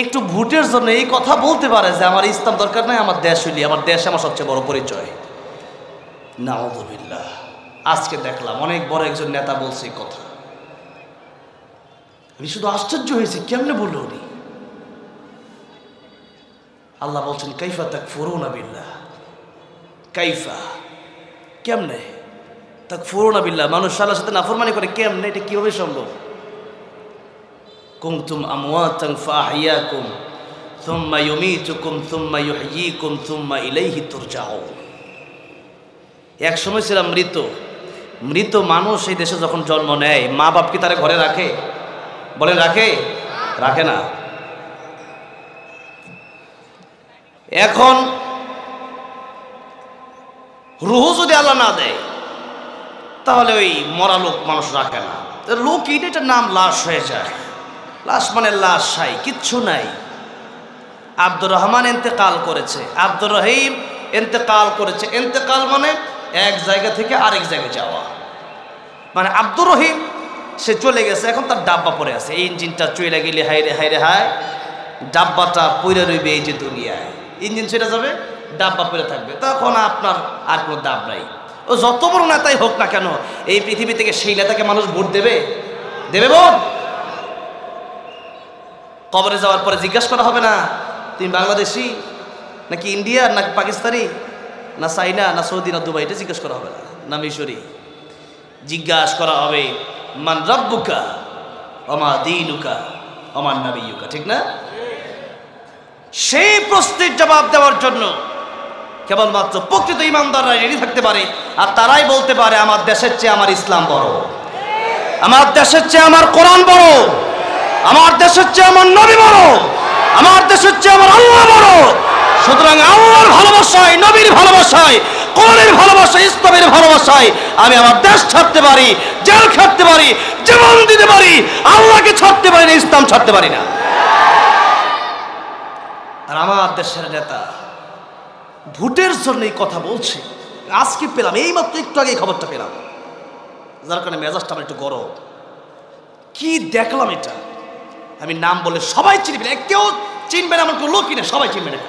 একটু ভোটের জন্য এই কথা বলতে পারে যে আমার ইসলাম দরকার নাই, আমার দেশ হইলি, আমার দেশ আমার সবচেয়ে বড় পরিচয়। নাউযুবিল্লাহ। আজকে দেখলাম অনেক বড় একজন নেতা বলছে এই কথা, আমি শুধু আশ্চর্য হয়েছি, কেমনে বললো উনি? আল্লাহ বলছেন কাইফা তাকফুরুনা বিল্লাহ, কাইফা, কেমনে তাকফুরুনা বিল্লাহ, মানুষ আল্লাহর সাথে নাফরমানি করে কেমনে, এটা কিভাবে সম্ভব? কুনতুম আমওয়াতান ফাআহইয়াকুম সুম্মা ইউমীতুকুম সুম্মা ইউহয়ীকুম সুম্মা ইলাইহি তুরজাউন। এক সময় ছিলাম মৃত, মৃত মানুষ এই দেশে যখন জন্ম নেয়, মা বাপ কি তারা ঘরে রাখে? বলেন রাখে? রাখে না। এখন রূহ যদি আল্লাহ না দেয় তাহলে ওই মরা লোক মানুষ রাখে না, লোক এটার নাম লাশ হয়ে যায়। লাশ মানে লাশ, সাই কিচ্ছু নাই। আব্দুর রহমান ইন্তেকাল করেছে, আব্দুর রহিম ইন্তেকাল করেছে। ইন্তেকাল মানে এক জায়গা থেকে আরেক জায়গায় যাওয়া, মানে আব্দুর রহিম সে চলে গেছে, এখন তার ডাব্বা পড়ে আছে। এই ইঞ্জিনটা চলে গেলে হাইরে হাইরে হায়, ডাব্বাটা পড়ে রইবে এই যে দুনিয়ায়, ইঞ্জিন ছেড়ে যাবে, ডাব্বা পড়ে থাকবে, তখন আপনার আর কোনো দাম নাই। ও যত বড় নেতাই হোক না কেন, এই পৃথিবী থেকে সেই নেতাকে মানুষ ভোট দেবে? দেবে ভোট? কবরে যাওয়ার পরে জিজ্ঞাসা করা হবে না তুমি বাংলাদেশি নাকি ইন্ডিয়ার নাকি পাকিস্তানি না চাইনা না সৌদি না দুবাই, এটা জিজ্ঞাসা করা হবে না মিশরি। জিজ্ঞাসা করা হবে মান রাব্বুকা ওমা দীনুকা ওমান নাবিয়ুকা, ঠিক না? সেই প্রশ্নের জবাব দেওয়ার জন্য কেবলমাত্র প্রকৃত ইমানদাররা রেডি থাকতে পারে, আর তারাই বলতে পারে আমার দেশের চেয়ে আমার ইসলাম বড়, আমার দেশের চেয়ে আমার কোরআন বড়, আমার দেশের চেয়ে আমার নবী বড়, আমার দেশের চেয়ে আমার আল্লাহ বড়। সুতরাং আল্লাহর ভালোবাসায়, নবীর ভালোবাসায়, কোরআনের ভালোবাসায়, ইসলামের ভালোবাসায় আমি আমার দেশ ছাড়তে পারি, জেল খাটতে পারি, জীবন দিতে পারি, আল্লাহকে ছাড়তে পারি না, ইসলাম ছাড়তে পারি না। আর আমার দেশের নেতা ভোটের জন্য এই কথা বলছে। আজকে পেলাম, এই মাত্র একটু আগে খবরটা পেলাম, যার কারণে মেজাজটা আমার একটু গরম। কি দেখলাম এটা, আমি নাম বলে সবাই চিনবে না, কেউ চিনবে না, আমার কোনো লোকই না, সবাই চিনবে না।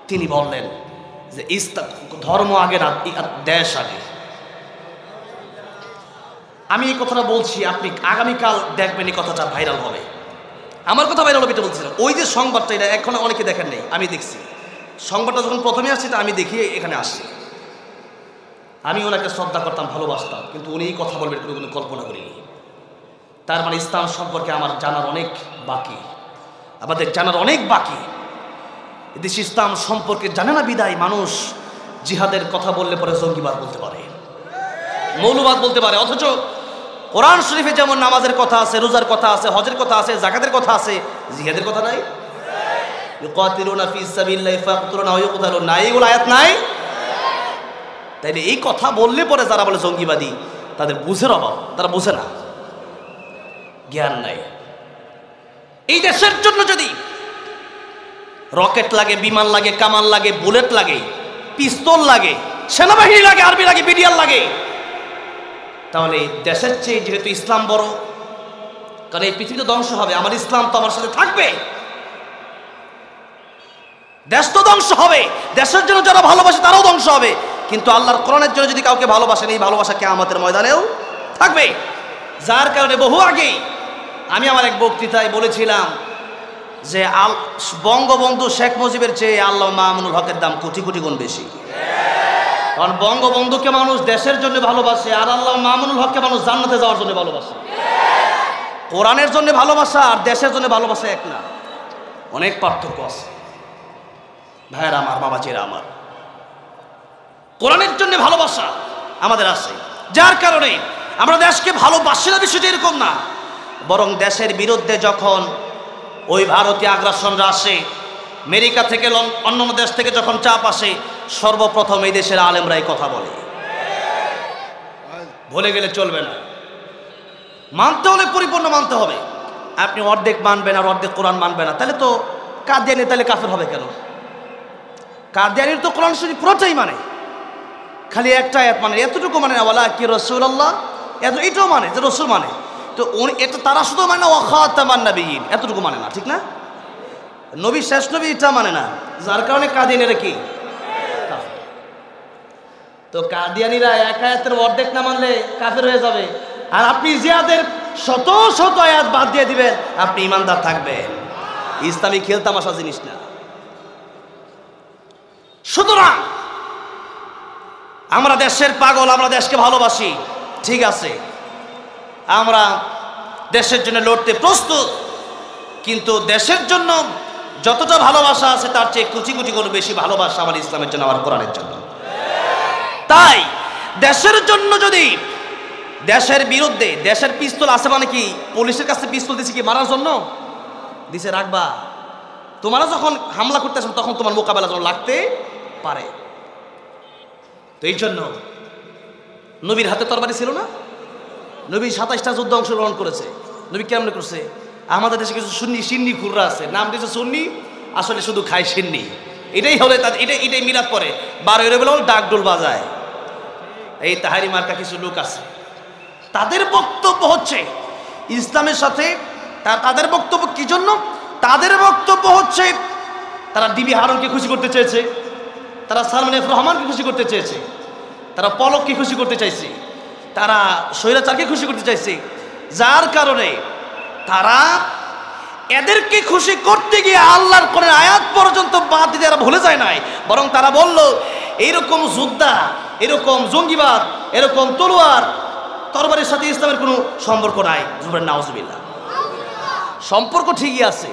তিনি বললেন যে ইসলাম ধর্ম আগে না, দেশ আগে। আমি এই কথাটা বলছি, আপনি আগামীকাল দেখবেন এই কথাটা ভাইরাল হবে। আমার কথা ভাইরাল হবে এটা বলছিলাম। ওই যে সংবাদটা, এটা এখন অনেকে দেখেন নেই, আমি দেখছি সংবাদটা যখন প্রথমে আসছে, আমি দেখি এখানে আসছি। আমি ওনাকে শ্রদ্ধা করতাম, ভালোবাসতাম, কিন্তু উনি এই কথা বলবেন কোনো কল্পনা করিনি। তার মানে ইসলাম সম্পর্কে আমার জানার অনেক বাকি, আমাদের জানার অনেক বাকি। এদেশ ইসলাম সম্পর্কে জানে না বিদায় মানুষ জিহাদের কথা বললে পরে জঙ্গিবাদ বলতে পারে, মৌলবাদ বলতে পারে। অথচ কোরআন শরীফে যেমন নামাজের কথা আছে, রোজার কথা আছে, হজের কথা আছে, যাকাতের কথা আছে, জিহাদের কথা নাই। ইউকাতিলুনা ফি সাবিলিল্লাহি ফায়াকতুলুনা ওয়া ইউকতালুনা, এইগুলো আয়াত নাই? তাইলে এই কথা বললে পরে যারা বলে জঙ্গিবাদী, তাদের বুঝের অভাব, তারা বুঝে না, জ্ঞান নাই। এই দেশের জন্য যদি রকেট লাগে, বিমান লাগে, কামান লাগে, বুলেট লাগে, পিস্তল লাগে, সেনাবাহিনী লাগে, আর্মি লাগে, বিডিআর লাগে, তাহলে দেশের চেয়ে যেহেতু ইসলাম বড়, কারণ এই পৃথিবীতে ধ্বংস হবে, আমার ইসলাম তো আমার সাথে থাকবে, দেশ তো ধ্বংস হবে, দেশের জন্য যারা ভালোবাসে তারাও ধ্বংস হবে, কিন্তু আল্লাহর কোরআনের জন্য যদি কাউকে ভালোবাসেন, এই ভালোবাসা কিয়ামতের ময়দানেও থাকবে। যার কারণে বহু আগেই আমি আমার এক বক্তৃতায় বলেছিলাম যে বঙ্গবন্ধু শেখ মুজিবের চেয়ে আল্লামা মামুনুল হকের দাম কোটি কোটি গুণ বেশি। কারণ বঙ্গবন্ধুকে মানুষ দেশের জন্য ভালোবাসে, আর আল্লামা মামুনুল হককে মানুষ জান্নাতে যাওয়ার জন্য ভালোবাসে। কোরআনের জন্য ভালোবাসা আর দেশের জন্য ভালোবাসা এক না, অনেক পার্থক্য আছে ভাইয়েরা আমার, বাবাজিরা আমার। কোরআনের জন্য ভালোবাসা আমাদের আছে, যার কারণে আমরা দেশকে ভালোবাসি না, বিষয়টা এরকম না, বরং দেশের বিরুদ্ধে যখন ওই ভারতীয় আগ্রাসনরা আসে, আমেরিকা থেকে অন্যান্য দেশ থেকে যখন চাপ আসে, সর্বপ্রথম এই দেশের আলেমরাই কথা বলে। ভুলে গেলে চলবে না, মানতে হলে পরিপূর্ণ মানতে হবে। আপনি অর্ধেক মানবেন আর অর্ধেক কোরআন মানবেন না, তাহলে তো কাদিয়ানি, তাহলে কাফের হবে কেন? কাদিয়ানির তো কোরআন শরীফ পুরোটাই মানে, খালি একটা আয়াত মানে, এতটুকু মানে না, ওয়ালা কি রাসূলুল্লাহ, এটাও মানে যে রসুল মানে, তো এটা তারা শুধু মানে না ওয়াখাতামান নবিয়্যিন, এতটুকু মানে না, ঠিক না? নবী শেষ নবী এটা মানে না, যার কারণে কাদিয়ানিরা কি কাফের। তো কাদিয়ানিরা এক আয়াতের অর্ধেক না মানলে কাফের হয়ে যাবে, আর আপনি জিহাদের শত শত আয়াত বাদ দিয়ে দিবেন, আপনি ইমানদার থাকবেন। ইসলামী খেলতামাশা জিনিস না। সুতরাং আমরা দেশের পাগল, আমরা দেশকে ভালোবাসি, ঠিক আছে, আমরা দেশের জন্য লড়তে প্রস্তুত, কিন্তু দেশের জন্য যতটা ভালোবাসা আছে তার চেয়ে কুচি কুচি করে বেশি ভালোবাসা আমার ইসলামের জন্য, আমার কোরআনের জন্য। তাই দেশের জন্য যদি দেশের বিরুদ্ধে, দেশের পিস্তল আছে মানে কি পুলিশের কাছে পিস্তল দিছে কি মারার জন্য দিছে, রাখবা, তোমরা যখন হামলা করতে আসো তখন তোমার মোকাবেলা যখন লাগতে পারে। তো এই জন্য নবীর হাতে তরবারি ছিল না, নবী 27টা যুদ্ধ অংশগ্রহণ করেছে। নবী কেমন করছে? আমাদের দেশে কিছু সিন্নি খুররা আছে, নাম দিয়েছে সুন্নি, আসলে শুধু খায় সিন্নি। এটাই হলে এটাই মিলাদ পরে 12 রবিউল ডাকডোল বাজায়। এই তাহারি মার্কা কিছু লোক আছে, তাদের বক্তব্য হচ্ছে ইসলামের সাথে, তাদের বক্তব্য কি জন্য? তাদের বক্তব্য হচ্ছে তারা ডিবি হারুনকে খুশি করতে চেয়েছে, তারা সালমান এফ রহমানকে খুশি করতে চেয়েছে, তারা পলককে খুশি করতে চাইছে, তারা স্বৈরাচারকে খুশি করতে চাইছে, যার কারণে তারা এদেরকে খুশি করতে গিয়ে আল্লাহর কোরআন আয়াত পর্যন্ত বাদ দিতে এরা ভুলে যায় নাই, বরং তারা বলল এইরকম যোদ্ধা, এরকম জঙ্গিবাদ, এরকম তলোয়ার তরবারির সাথে ইসলামের কোনো সম্পর্ক নাই। নাউজুবিল্লাহ। সম্পর্ক ঠিকই আছে।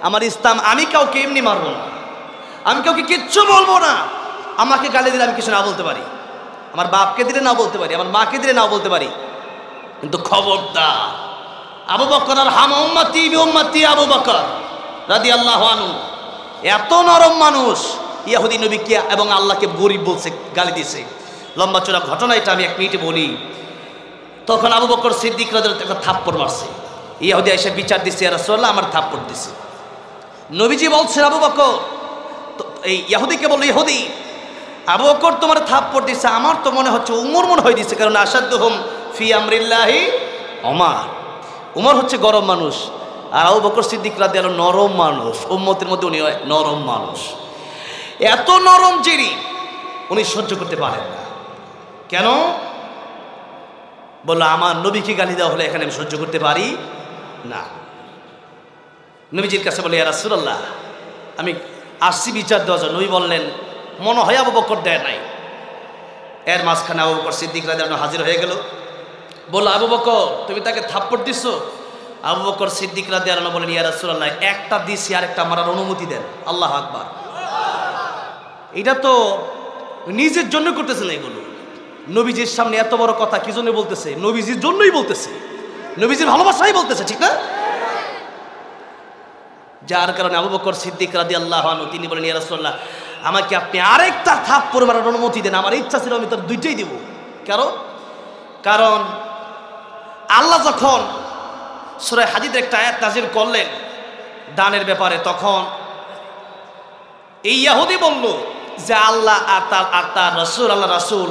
আমার ইসলাম, আমি কাউকে এমনি মারবো না, আমি কাউকে কিচ্ছু বলবো না। আমাকে গালি দিলে আমি কিছু না বলতে পারি, আমার বাপকে দিলে না বলতে পারি, আমার মাকে দিলে না বলতে পারি, কিন্তু খবরদার আবু বকর আর হাম উম্মতি বি উম্মতি আবু বকর রাদিয়াল্লাহু আনহু এত নরম মানুষ, ইহুদি নবীকে এবং আল্লাহকে গরিব বলছে, গালি দিয়েছে। লম্বা চড়া ঘটনা, এটা আমি 1 মিনিটে বলি। তখন আবু বকর সিদ্দিক রাদিয়াল্লাহু আনহু একটা থাপ্পড় মারছে, ইহুদি এসে বিচার দিচ্ছে, ইয়া রাসূলুল্লাহ আমার থাপ্পড় দিছে। নবীজি বলছেন আবু বকর, এই ইহুদিকে বলল, ইহুদি আবু বকর তোমার থাপ্পড় দিছে, আমার তো মনে হচ্ছে উমর মনে হয় দিছে, কারণ আসাদুহুম ফি আমরিল্লাহি ওমর, উমর হচ্ছে গরম মানুষ, আর আবু বকর সিদ্দিক রাদিয়াল্লাহু আনহু নরম মানুষ, উম্মতের মধ্যে উনি নরম মানুষ। এত নরম জিরি উনি সহ্য করতে পারেন না। কেন? বললো আমার নবীকে গালি দেওয়া হলে এখানে আমি সহ্য করতে পারি না। নবীজির কাছে বলে, ইয়া রাসূলুল্লাহ আমি আসছি বিচার দেওয়ার জন্য। নবী বললেন মনে হয় আবু বকর দেয় নাই। এর মাঝখানে আবু বকর সিদ্দিক রাদিয়াল্লাহু আনহু হাজির হয়ে গেল, বলল আবু বকর তুমি তাকে থাপ্পড় দিচ্ছ? আবু বকর সিদ্দিক রাদিয়াল্লাহু আনহু বলেন, ইয়া রাসূলুল্লাহ একটা দিছি, আর একটা মারার অনুমতি দেন। আল্লাহু আকবার। এটা তো নিজের জন্য করতেছে না, এগুলো নবীজির সামনে এত বড় কথা কি জন্য বলতেছে? নবীজির জন্যই বলতেছে, নবীজির ভালোবাসাই বলতেছে, ঠিক না? যার কারণে আবু বকর সিদ্দিক রাদিয়াল্লাহু আনহু তিনি বলেন, ইয়া রাসূলুল্লাহ আমাকে আপনি আরেকটা থাপ্পড় মারার অনুমতি দেন, আমার ইচ্ছা ছিল আমি তার দুইটাই দেব। কারণ আল্লাহ যখন সূরা হাদীদের একটা আয়াত নাযিল করলেন দানের ব্যাপারে, তখন এই ইহুদি বলল যে আল্লাহ আর তার রাসূল, আল্লাহ রাসূল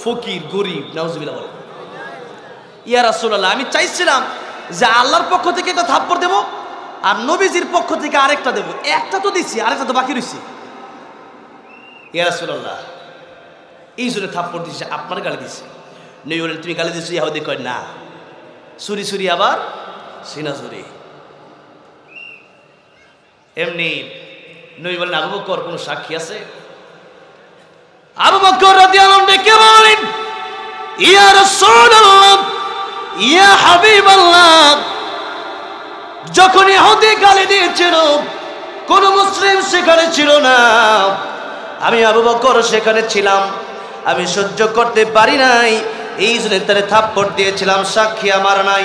ফকির গরিব, নাউজুবিল্লাহ বলে। ইয়া রাসূলুল্লাহ আমি চাইছিলাম যে আল্লাহর পক্ষ থেকে একটা থাপ্পড় দেব, আর নবীজির পক্ষ থেকে আরেকটা দেব, একটা তো দিছি, আরেকটা তো বাকি রয়েছে। ইয়া রাসূলুল্লাহ এই জন্য থাপ্পড় দিছে, আপনার গালি দিছে। নবী বলেন তুমি গালি দিছো? ইহুদি কয় না, সুরি সুরি আবার সিনা সুরি। এমনি নবী বলেন আবু বকর কোন সাক্ষী আছে? আবু বকর রাদিয়াল্লাহু আনহু কে বলেন, ইয়া রাসূলুল্লাহ ইয়া হাবিবাল্লাহ যখন ইহুদি গালি দিয়েছিল কোন মুসলিম সেখানে ছিল না, আমি আবু বকর সেখানে ছিলাম, আমি সহ্য করতে পারি নাই, এই জন্য তারে থাপ্পড় দিয়েছিলাম, সাক্ষী আমার নাই।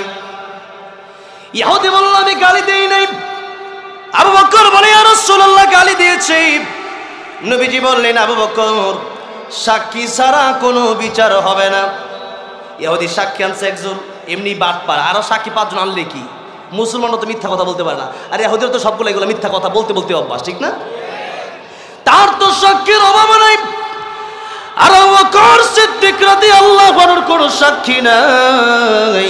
ইহুদি বলল আমি গালি দেই নাই। আবু বকর বলে ইয়া রাসূলুল্লাহ গালি দিয়েছি। নবীজি বললেন আবু বকর সাক্ষী ছাড়া কোনো বিচার হবে না। ইহুদি সাক্ষী আনছে একজন, এমনি বাটপার, আরো সাক্ষী 5 জন আনলে কি? মুসলমানরা তো মিথ্যা কথা বলতে পারে না, আর ইহুদিরা তো সবগুলো এগুলো মিথ্যা কথা বলতে বলতে অভ্যাস, ঠিক না? তার তো সাক্ষীর অভাব নাই। আর আবু বকর সিদ্দিক রাদিয়াল্লাহু আনহুর কোনো সাক্ষী নাই।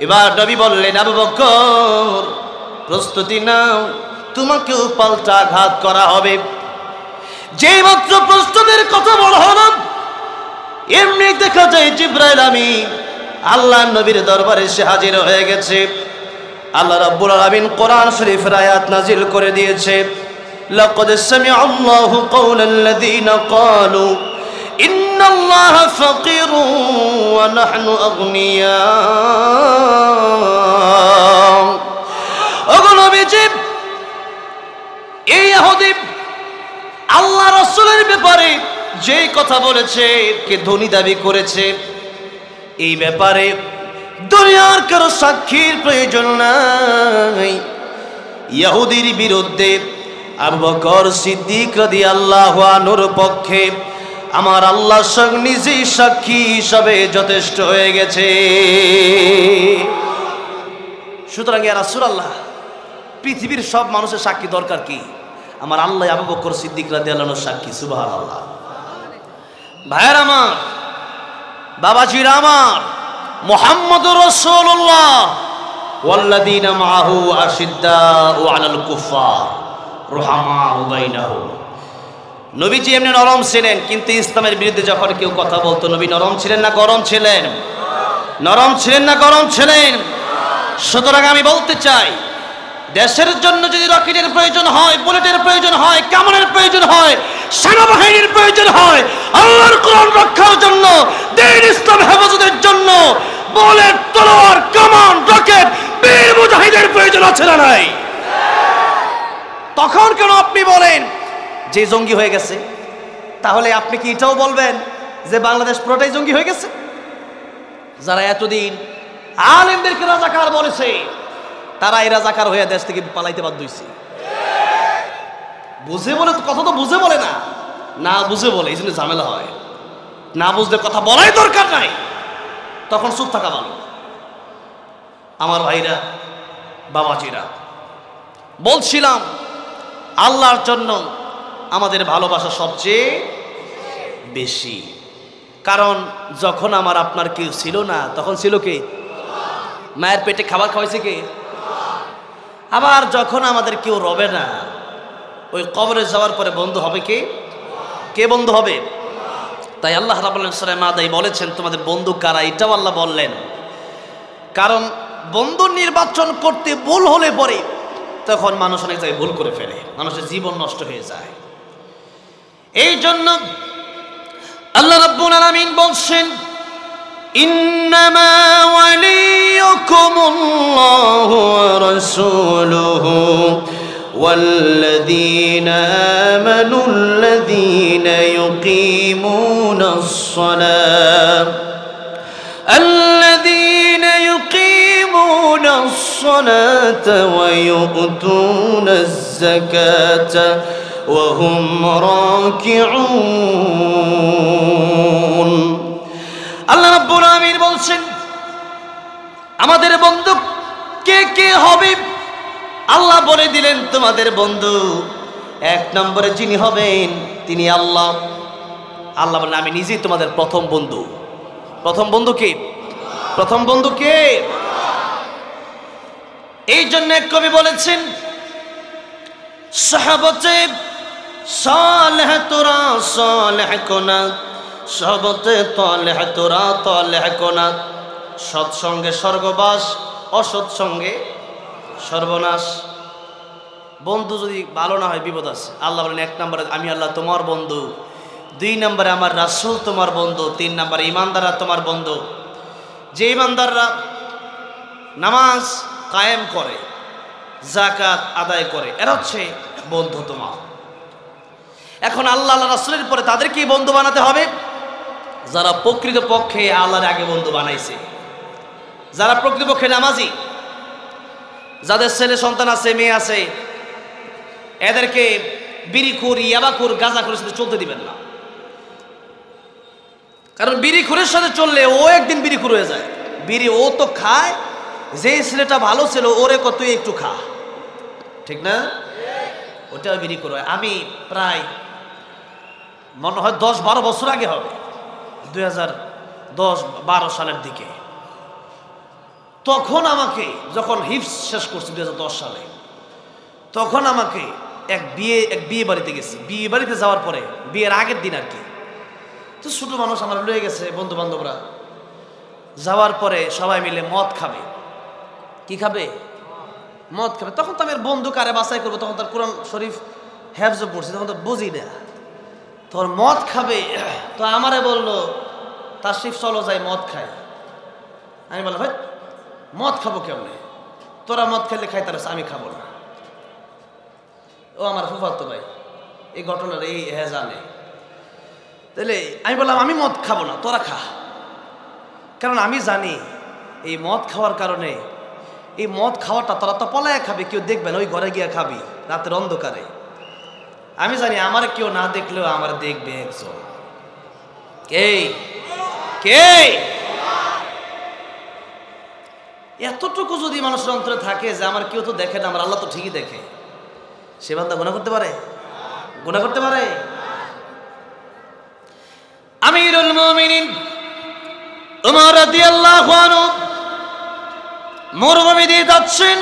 এবার নবী বললেন, আবু বকর প্রস্তুতি নাও, তোমাকেও পাল্টা আঘাত করা হবে। যেই মাত্র প্রস্তুতির কথা বলা হলো, এমনি দেখা যায় জিবরাইল আমিন আল্লাহ নবীর দরবারে এসে হাজির হয়ে গেছে। আল্লাহ রাব্বুল আলামিন কোরআন শরীফের আয়াত নাজিল করে দিয়েছে, লাকাদ সামিআ আল্লাহু কাওলাল্লাযীনা ক্বালু ইন্নাল্লাহা ফাকীরুন ওয়া নাহনু আগনিয়া। ওগো নবীজি, এই ইহুদি আল্লাহ রাসূলের ব্যাপারে যেই কথা বলেছে, কে ধনী দাবি করেছে, এই ব্যাপারে দুনিয়ার কারো সাক্ষীর প্রয়োজন নাই। ইহুদির বিরুদ্ধে আবু বকর সিদ্দিক রাদিয়াল্লাহু আনহুর পক্ষে আমার আল্লাহ স্বয়ং নিজেই সাক্ষী হিসাবে যথেষ্ট হয়ে গেছে। সুতরাং ইয়া রাসূলুল্লাহ, পৃথিবীর সব মানুষের সাক্ষী দরকার কি? আমার আল্লাহ আবু বকর সিদ্দিক রাদিয়াল্লাহু আনহুর সাক্ষী। সুবহানাল্লাহ। ভাইয়ের আমার, বাবাজির আমার, মুহাম্মদুর রাসূলুল্লাহ ওয়াল্লাযীনা মাআহু আশিদ্দাউ আলাল কুফার রুহামাউ বাইনাহুম। নবীজি এমনি নরম ছিলেন, কিন্তু ইসলামের বিরুদ্ধে যখন কেউ কথা বলতো, নবী নরম ছিলেন না গরম ছিলেন? নরম ছিলেন না গরম ছিলেন? সুতরাং আমি বলতে চাই, দেশের জন্য যদি রকেটের প্রয়োজন হয়, বুলেটের প্রয়োজন হয়, কামানের প্রয়োজন হয়, সেনাবাহিনীর প্রয়োজন হয়, আল্লাহর কোরআন রক্ষার জন্য, দ্বীন ইসলাম হেফাজতের জন্য বুলেট, তলোয়ার, কামান, রকেট, বীর মুজাহিদের প্রয়োজন আছে না নাই? তখন কেন আপনি বলেন যে জঙ্গি হয়ে গেছে? তাহলে আপনি কি এটাও বলবেন যে বাংলাদেশ পুরোটাই জঙ্গি হয়ে গেছে? যারা এতদিন আলেমদেরকে রাজাকার বলেছে, তারা এই রাজাকার হয়ে দেশ থেকে পালাইতে বাধ্য হয়েছে। বুঝে বলে কথা তো বুঝে বলে না, না বুঝে বলে, এই জন্য ঝামেলা হয়। না বুঝলে কথা বলাই দরকার নাই, তখন চুপ থাকা ভালো। আমার ভাইরা, বাবাজিরা, বলছিলাম আল্লাহর জন্য আমাদের ভালোবাসা সবচেয়ে বেশি। কারণ যখন আমার আপনার কেউ ছিল না, তখন ছিল কে? মায়ের পেটে খাবার খাওয়াইছে কে? আবার যখন আমাদের কেউ রবে না, ওই কবরে যাওয়ার পরে বন্ধু হবে কে? কে বন্ধু হবে? তাই আল্লাহ রাব্বুল আলামিন সূরা মাদায় বলেছেন, তোমাদের বন্ধু কারা? এটাও আল্লাহ বললেন। কারণ বন্ধু নির্বাচন করতে ভুল হলে পরে তখন মানুষ অনেক জায়গায় ভুল করে ফেলে, মানুষের জীবন নষ্ট হয়ে যায়। এই জন্য আল্লাহ রাব্বুল আলামিন বলছেন, ইন্নামা ওয়ালিয়ুকুমুল্লাহু ওয়া রাসূলুহু ওয়াল্লাযীনা আমানুল্লাযীনা ইউকিমুনাস সালাত আল্লাযীনা ইউকিমুনাস সালাতা ওয়া ইউতুনাজ যাকাতা ওয়া হুম রাকিউন। আল্লাহ রাব্বুল আলামিন বলছেন, আমাদের বন্ধু কে কে হবে? আল্লাহ বলে দিলেন, তোমাদের বন্ধু এক নম্বরে যিনি হবেন তিনি আল্লাহ। আল্লাহ বলেন, আমি নিজেই তোমাদের প্রথম বন্ধু। প্রথম বন্ধু কে? প্রথম বন্ধু কে? এই জন্য এক কবি বলেছেন, সাহাবতে সালেহ তোরা সালেহ কোনা, সাহাবতে তালেহ তোরা তালেহ কোনা। সৎসঙ্গে স্বর্গবাস, অসৎসঙ্গে সর্বনাশ। বন্ধু যদি ভালো না হয় বিপদ আছে। আল্লাহ বলেন, এক নম্বরে আমি আল্লাহ তোমার বন্ধু, দুই নম্বরে আমার রাসূল তোমার বন্ধু, তিন নম্বরে ইমানদাররা তোমার বন্ধু। যে ইমানদাররা নামাজ কায়েম করে, যাকাত আদায় করে, এরা হচ্ছে বন্ধু তোমার। এখন আল্লাহ রাসূলের পরে তাদেরকে বন্ধু বানাতে হবে যারা প্রকৃতপক্ষে আল্লাহর আগে বন্ধু বানাইছে, যারা প্রকৃতপক্ষে নামাজি, যাদের ছেলে সন্তান আছে, মেয়ে আছে, এদেরকে বিড়িখোর, ইয়াবাখোর, গাঁজাখোরের সাথে চলতে দিবেন না। কারণ বিড়িখোরের সাথে চললে ও একদিন বিড়িখোর হয়ে যায়। বিড়ি ও তো খায়, যে ছেলেটা ভালো ছিল ওরে কত একটু খা, ঠিক না? ওটাও বিড়িখোর হয়। আমি প্রায় মনে হয় 10-12 বছর আগে হবে, 2010-12 সালের দিকে, তখন আমাকে যখন হিফজ শেষ করছি 2010 সালে, তখন আমাকে এক বিয়ে বাড়িতে গেছি। বিয়ে বাড়িতে যাওয়ার পরে, বিয়ের আগের দিন আর কি, তো ছোট মানুষ আমার লয়ে গেছে বন্ধু বান্ধবরা। যাওয়ার পরে সবাই মিলে মদ খাবে। কি খাবে? মদ খাবে। তখন তো আমি বন্ধু কারে বাছাই করবো, তখন তার কোরআন শরীফ হেফজও পড়ছি, তখন তো বুঝি না। তোর মদ খাবে, তো আমারে বললো তাশরিফ চলো যাই মদ খাই। আমি বললাম ভাই মদ খাবো কেমনে? তোরা মদ খেলে খাই, তার আমি খাবো না। ও আমার ফুফাতো ভাই, এই ঘটনার এই জানে। তাহলে আমি বললাম আমি মদ খাবো না, তোরা খা। কারণ আমি জানি এই মদ খাওয়ার কারণে, এই মদ খাওয়াটা তোরা তো পলায় খাবি, কেউ দেখবে না, ওই ঘরে গিয়ে খাবি রাতের অন্ধকারে। আমি জানি আমার কেউ না দেখলেও আমার দেখবে একজন। কে? কে? এতটুকু যদি মানুষের অন্তরে থাকে যে আমার কেউ তো দেখে না, আমার আল্লাহ তো ঠিকই দেখে, সে বান্দা গুনাহ করতে পারে? গুনাহ করতে পারে? আমিরুল মুমিনিন উমর রাদিয়াল্লাহু আনহু মরুভূমি দিয়ে যাচ্ছেন।